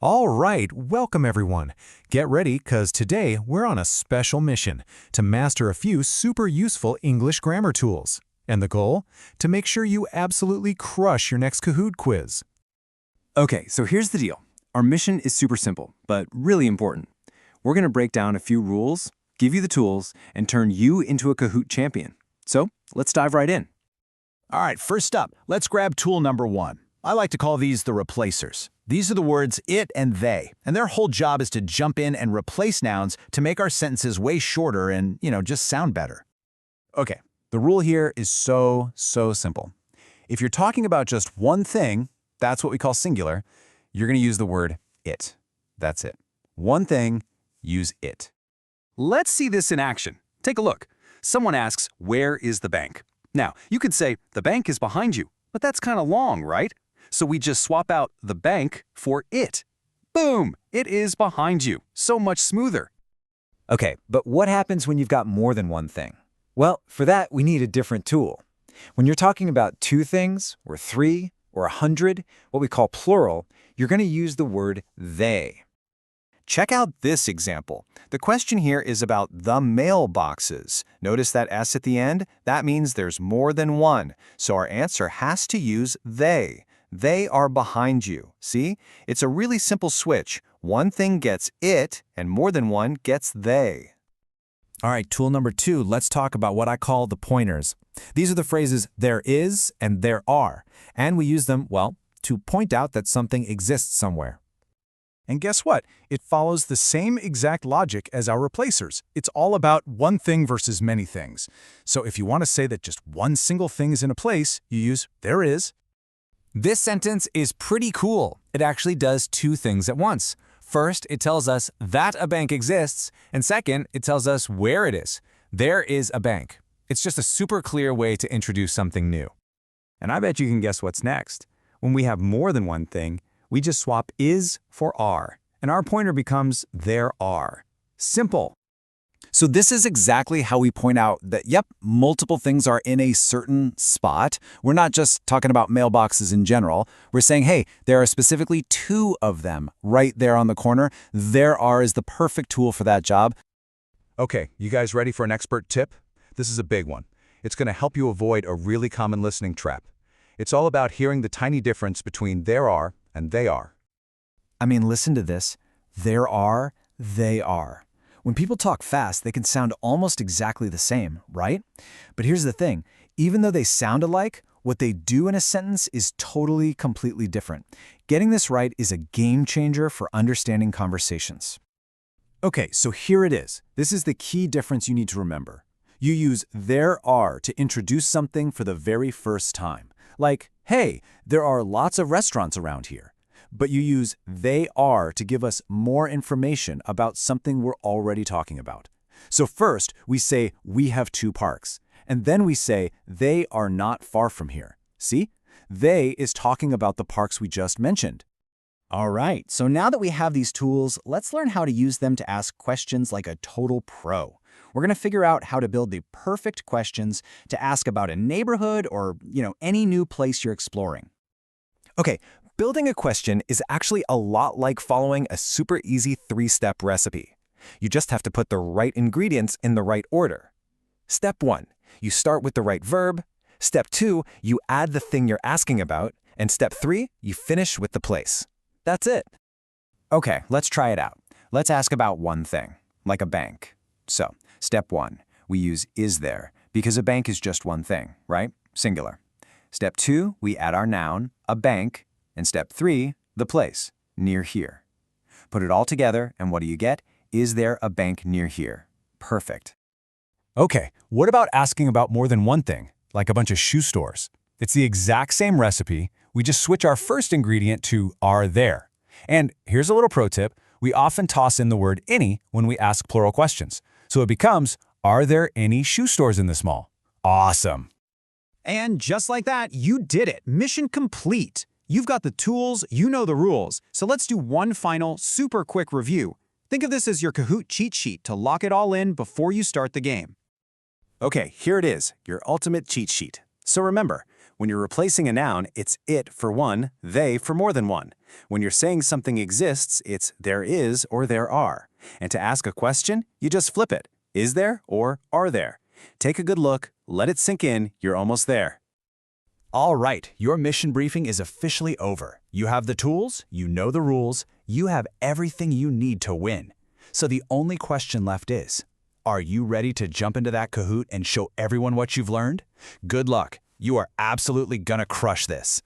All right, welcome everyone. Get ready because today we're on a special mission to master a few super useful English grammar tools. And the goal? To make sure you absolutely crush your next Kahoot quiz. Okay, so here's the deal. Our mission is super simple, but really important. We're going to break down a few rules, give you the tools, and turn you into a Kahoot champion. So let's dive right in. All right, first up, let's grab tool number 1. I like to call these the replacers. These are the words it and they, and their whole job is to jump in and replace nouns to make our sentences way shorter and, just sound better. Okay, the rule here is so simple. If you're talking about just one thing, that's what we call singular, you're going to use the word it. That's it. One thing, use it. Let's see this in action. Take a look. Someone asks, where is the bank? Now, you could say, the bank is behind you, but that's kind of long, right? So we just swap out the bank for it. Boom! It is behind you. So much smoother. Okay, but what happens when you've got more than one thing? Well, for that, we need a different tool. When you're talking about two things, or three, or 100, what we call plural, you're going to use the word they. Check out this example. The question here is about the mailboxes. Notice that S at the end? That means there's more than one. So our answer has to use they. They are behind you. See? It's a really simple switch. One thing gets it, and more than one gets they. All right, tool number 2, let's talk about what I call the pointers. These are the phrases there is and there are, and we use them, well, to point out that something exists somewhere. And guess what? It follows the same exact logic as our replacers. It's all about one thing versus many things. So if you want to say that just one single thing is in a place, you use there is. This sentence is pretty cool. It actually does two things at once. First, it tells us that a bank exists, and second, it tells us where it is. There is a bank. It's just a super clear way to introduce something new. And I bet you can guess what's next. When we have more than one thing, we just swap is for are, and our pointer becomes there are. Simple. So this is exactly how we point out that, yep, multiple things are in a certain spot. We're not just talking about mailboxes in general. We're saying, hey, there are specifically two of them right there on the corner. There are is the perfect tool for that job. Okay, you guys ready for an expert tip? This is a big one. It's going to help you avoid a really common listening trap. It's all about hearing the tiny difference between there are and they are. I mean, listen to this. There are, they are. When people talk fast, they can sound almost exactly the same, right? But here's the thing. Even though they sound alike, what they do in a sentence is totally, completely different. Getting this right is a game changer for understanding conversations. Okay, so here it is. This is the key difference you need to remember. You use there are to introduce something for the very first time. Like, hey, there are lots of restaurants around here. But you use they are to give us more information about something we're already talking about. So first, we say we have two parks. And then we say they are not far from here. See? They is talking about the parks we just mentioned. All right, so now that we have these tools, let's learn how to use them to ask questions like a total pro. We're going to figure out how to build the perfect questions to ask about a neighborhood or, any new place you're exploring. Okay, building a question is actually a lot like following a super easy 3-step recipe. You just have to put the right ingredients in the right order. Step 1, you start with the right verb. Step 2, you add the thing you're asking about. And step 3, you finish with the place. That's it. Okay, let's try it out. Let's ask about one thing, like a bank. So, step 1, we use is there, because a bank is just one thing, right? Singular. Step 2, we add our noun, a bank, and step 3, the place, near here. Put it all together, and what do you get? Is there a bank near here? Perfect. Okay, what about asking about more than one thing, like a bunch of shoe stores? It's the exact same recipe. We just switch our first ingredient to are there. And here's a little pro tip. We often toss in the word any when we ask plural questions. So it becomes, are there any shoe stores in this mall? Awesome. And just like that, you did it. Mission complete. You've got the tools, you know the rules. So let's do one final, super quick review. Think of this as your Kahoot cheat sheet to lock it all in before you start the game. Okay, here it is, your ultimate cheat sheet. So remember, When you're replacing a noun, it's it for one, they for more than one. When you're saying something exists, it's there is or there are. And to ask a question, you just flip it. Is there or are there? Take a good look, let it sink in, you're almost there. All right, your mission briefing is officially over. You have the tools, you know the rules, you have everything you need to win. So the only question left is, are you ready to jump into that Kahoot and show everyone what you've learned? Good luck. You are absolutely gonna crush this.